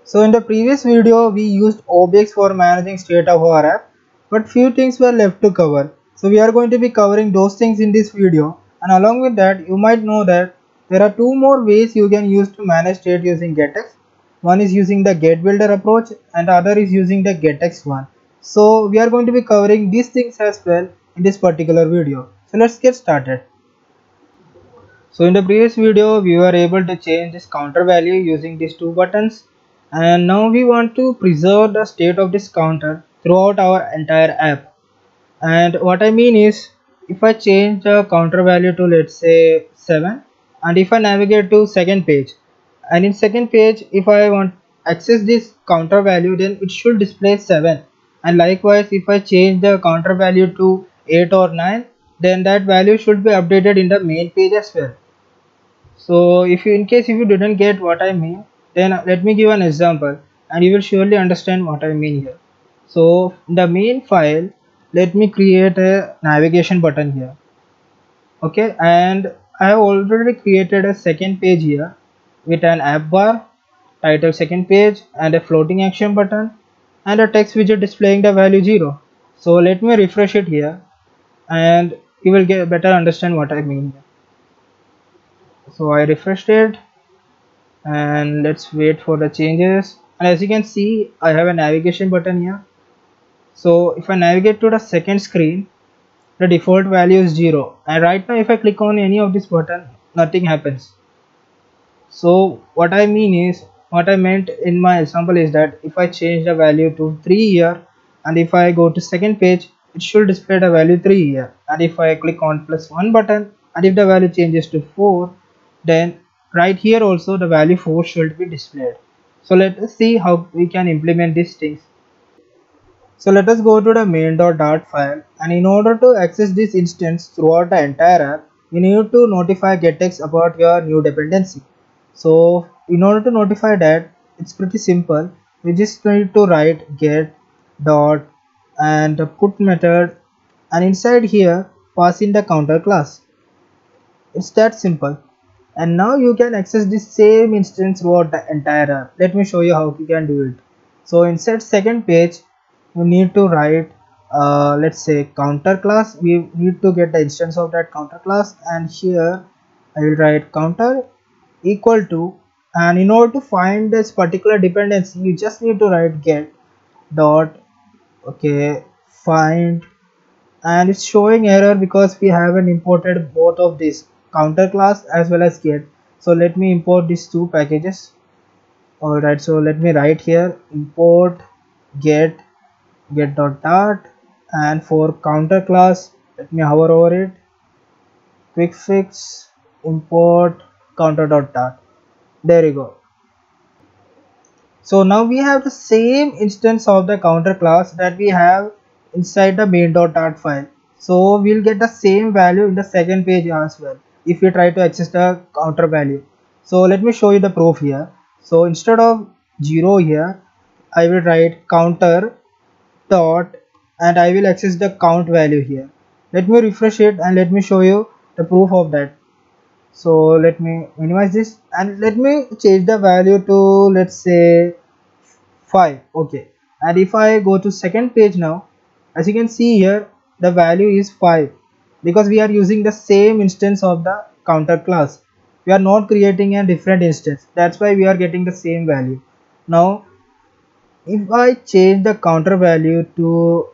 So in the previous video we used OBX for managing state of our app, but few things were left to cover. So we are going to be covering those things in this video, and along with that you might know that there are two more ways you can use to manage state using GetX. One is using the GetBuilder approach and the other is using the GetX one. So we are going to be covering these things as well in this particular video. So let's get started. So in the previous video we were able to change this counter value using these two buttons, and now we want to preserve the state of this counter throughout our entire app. And what I mean is, if I change the counter value to, let's say, 7, and if I navigate to second page, and in second page if I want access this counter value, then it should display 7. And likewise if I change the counter value to 8 or 9, then that value should be updated in the main page as well. So if you, in case if you didn't get what I mean, then let me give an example and you will surely understand what I mean here. So in the main file, let me create a navigation button here. Okay, and I have already created a second page here with an app bar, title second page, and a floating action button and a text widget displaying the value 0. So let me refresh it here and you will get better understand what I mean here. So I refreshed it and let's wait for the changes, and as you can see I have a navigation button here. So if I navigate to the second screen, the default value is 0, and right now if I click on any of this button, nothing happens. So what I mean is, what I meant in my example is that if I change the value to 3 here, and if I go to second page, it should display the value 3 here, and if I click on +1 button and if the value changes to 4, then right here also the value 4 should be displayed. So let us see how we can implement these things. So let us go to the main.dart file, and in order to access this instance throughout the entire app, you need to notify GetX about your new dependency. So in order to notify that, it's pretty simple. We just need to write get dot and the put method, and inside here pass in the counter class. It's that simple. And now you can access this same instance throughout the entire app. Let me show you how you can do it. So inside second page you need to write let's say counter class. We need to get the instance of that counter class, and here I will write counter equal to, and in order to find this particular dependency you just need to write get dot find, and it's showing error because we haven't imported both of these, counter class as well as get. So let me import these two packages. Alright, so let me write here import get.dart, and for counter class let me hover over it, quick fix import counter.dart. There you go. So now we have the same instance of the counter class that we have inside the main.dart file. So we'll get the same value in the second page as well if we try to access the counter value. So let me show you the proof here. So instead of 0 here, I will write counter dot and I will access the count value here. Let me refresh it and let me show you the proof of that. So let me minimize this and let me change the value to, let's say, 5. Okay, and if I go to second page now, as you can see here the value is 5 because we are using the same instance of the counter class. We are not creating a different instance, that's why we are getting the same value. Now if I change the counter value to,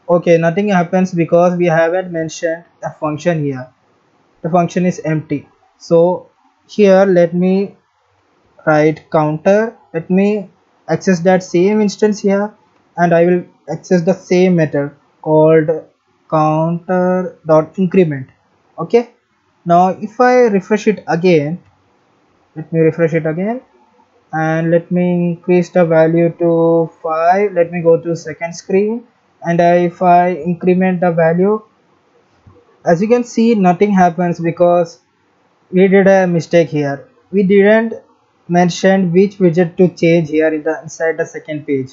okay, nothing happens because we haven't mentioned a function here. The function is empty. So here let me write counter, let me access that same instance here, and I will access the same method called counter.increment. Okay, now if I refresh it again, let me refresh it again and let me increase the value to 5. Let me go to second screen, and if I increment the value, as you can see nothing happens because we did a mistake here. We didn't mention which widget to change here in the inside the second page.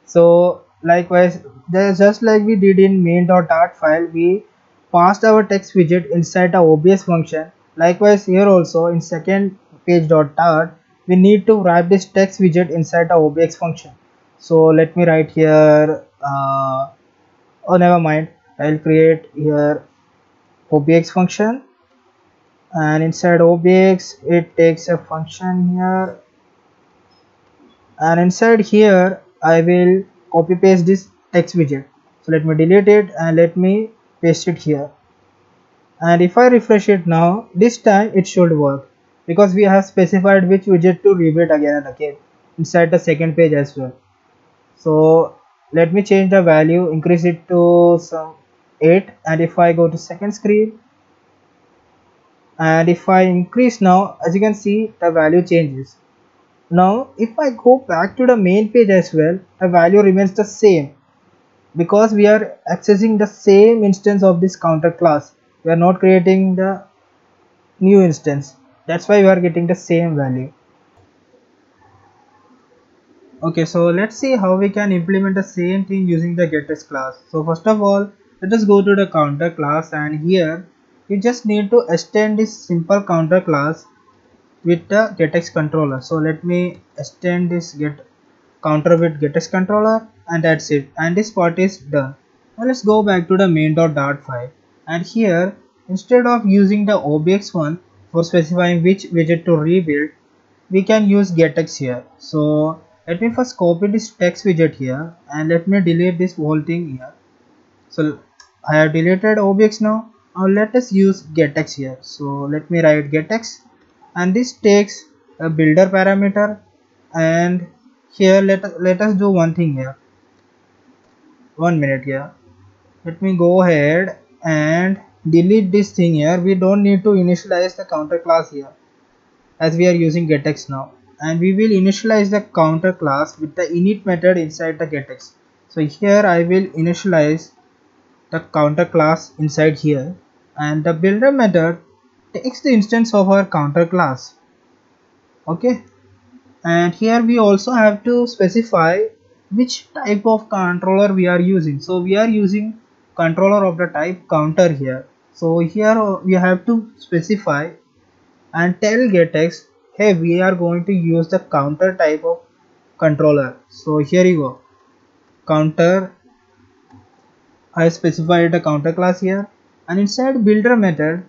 So likewise, there's just like we did in main.dart file, we passed our text widget inside the OBS function. Likewise here also in second page.dart we need to wrap this text widget inside the obx function. So let me write here oh never mind, I'll create here obx function, and inside obx it takes a function here, and inside here I will copy paste this text widget. So let me delete it and let me paste it here, and if I refresh it now, this time it should work because we have specified which widget to rebuild again and again inside the second page as well. So let me change the value, increase it to some 8, and if I go to second screen and if I increase now, as you can see the value changes. Now if I go back to the main page as well, the value remains the same because we are accessing the same instance of this counter class. We are not creating the new instance, that's why we are getting the same value. Okay, so let's see how we can implement the same thing using the gettext class. So first of all, let us go to the counter class, and here you just need to extend this simple counter class with the gettext controller. So let me extend this get counter with gettext controller, and that's it, and this part is done. Now let's go back to the main.dart file, and here instead of using the obx one for specifying which widget to rebuild, we can use gettext here. So let me first copy this text widget here, and let me delete this whole thing here. So I have deleted obx now. Now let us use gettext here. So let me write gettext, and this takes a builder parameter, and here let us do one thing here. 1 minute here. Let me go ahead and delete this thing here. We don't need to initialize the counter class here as we are using gettext now, and we will initialize the counter class with the init method inside the gettext. So here I will initialize the counter class inside here, and the builder method takes the instance of our counter class. Okay, and here we also have to specify which type of controller we are using. So we are using controller of the type counter here. So here we have to specify and tell gettext, hey, we are going to use the counter type of controller. So here you go, counter. I specified a counter class here, and inside builder method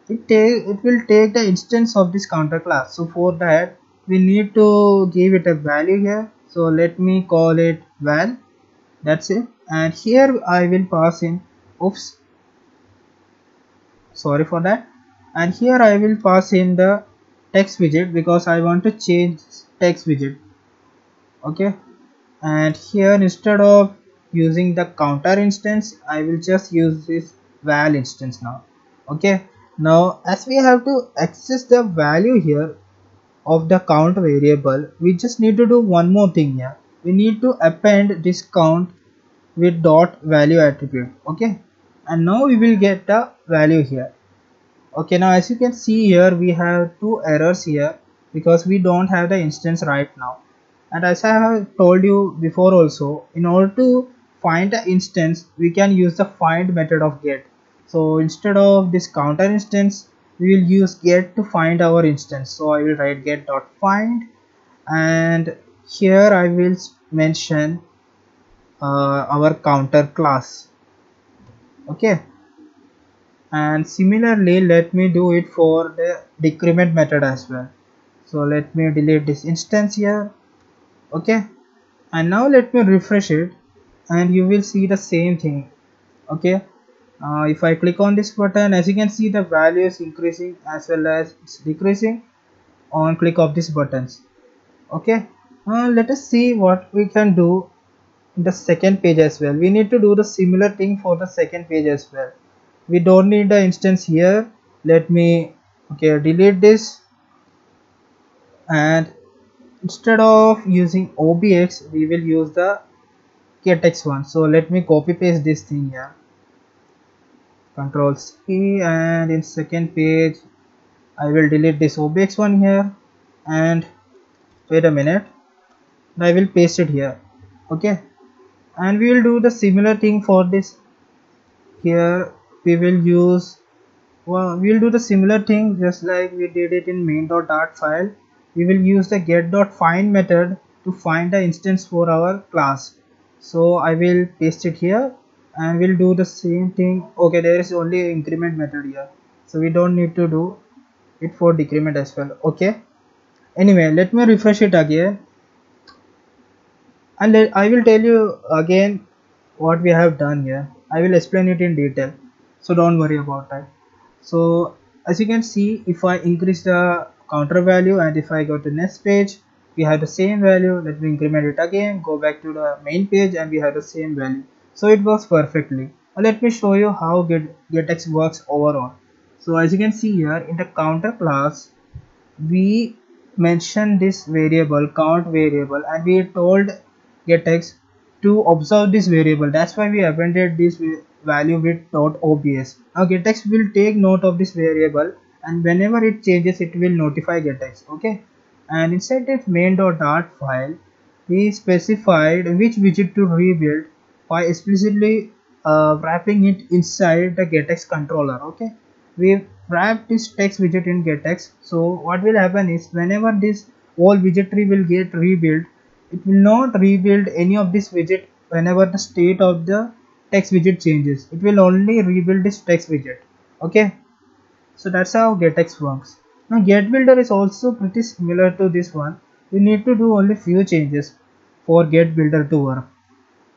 it will take the instance of this counter class. So for that we need to give it a value here. So let me call it val, that's it, and here I will pass in, oops, sorry for that, and here I will pass in the text widget because I want to change text widget. Okay, and here instead of using the counter instance, I will just use this val instance now. Okay, now as we have to access the value here of the count variable, we just need to do one more thing here. We need to append this count with dot value attribute. Okay, and now we will get the value here. Okay, now as you can see here, we have two errors here because we don't have the instance right now. And as I have told you before also, in order to find the instance, we can use the find method of get. So instead of this counter instance, we will use get to find our instance. So I will write get dot find, and here I will mention our counter class. Okay, and similarly let me do it for the decrement method as well. So let me delete this instance here. Okay, and now let me refresh it, and you will see the same thing. Okay, if I click on this button, as you can see the value is increasing as well as it's decreasing on click of these buttons. Okay, let us see what we can do in the second page as well. We need to do the similar thing for the second page as well. We don't need the instance here. Let me delete this, and instead of using obx we will use the gettext one. So let me copy paste this thing here, control C, and in second page I will delete this obx one here, and wait a minute, I will paste it here. Okay, and we will do the similar thing for this. Here we will use, well, we'll do the similar thing just like we did it in main.dart file. we will use the get.find method to find the instance for our class. So I will paste it here and we'll do the same thing. Okay, there is only increment method here, so we don't need to do it for decrement as well. Okay, anyway, let me refresh it again and I will tell you again what we have done here. I will explain it in detail, so don't worry about that. So as you can see, if I increase the counter value and if I go to next page, we have the same value. Let me increment it again, go back to the main page and we have the same value. So it works perfectly. Now let me show you how getX works overall. So as you can see here in the counter class, we mentioned this variable count variable and we told getX to observe this variable. That's why we appended this value with .obs. Now getX will take note of this variable and whenever it changes it will notify getX. Okay, and inside this main.dart file we specified which widget to rebuild by explicitly wrapping it inside the getX controller. Okay, we wrap this text widget in getX. So what will happen is whenever this whole widget tree will get rebuilt, it will not rebuild any of this widget whenever the state of the text widget changes. It will only rebuild this text widget. Okay, so that's how getX works. Now getBuilder is also pretty similar to this one. You need to do only few changes for getBuilder to work.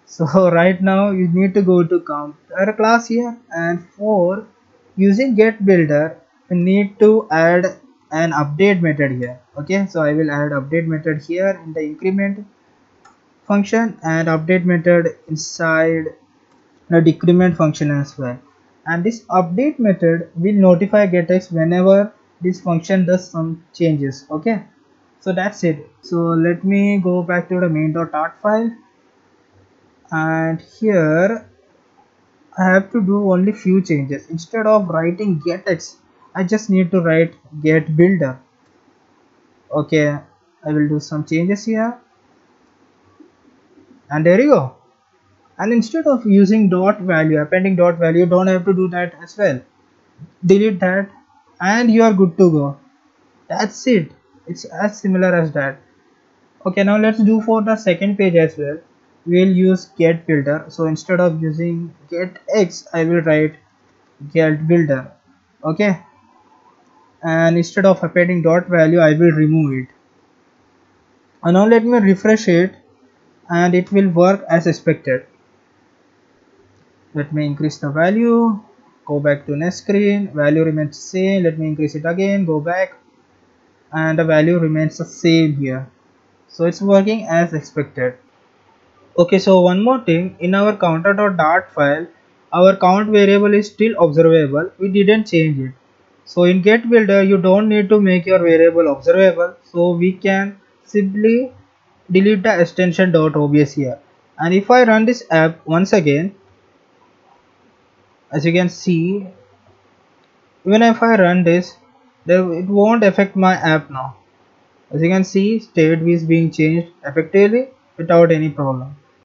So right now you need to go to counter class here, and for using getBuilder you need to add an update method here. Okay, so I will add update method here in the increment function and update method inside the decrement function as well. And this update method will notify getX whenever this function does some changes. Okay, so that's it. So let me go back to the main.dart file, and here I have to do only few changes. Instead of writing getX, I just need to write getBuilder. Okay, I will do some changes here and there you go. And instead of using dot value, appending dot value, you don't have to do that as well. Delete that and you are good to go. That's it. It's as similar as that. Okay, now let's do for the second page as well. We'll use getBuilder. So instead of using getX, I will write getBuilder. Okay, and instead of appending dot value, I will remove it. And now let me refresh it and it will work as expected. Let me increase the value, go back to next screen, value remains same. Let me increase it again, go back, and the value remains the same here. So it's working as expected. Okay, so one more thing, in our counter.dart file our count variable is still observable. We didn't change it. So in getBuilder you don't need to make your variable observable, so we can simply delete the extension .obs here. And if I run this app once again, as you can see, even if I run this, it won't affect my app now. As you can see, state is being changed effectively without any problem.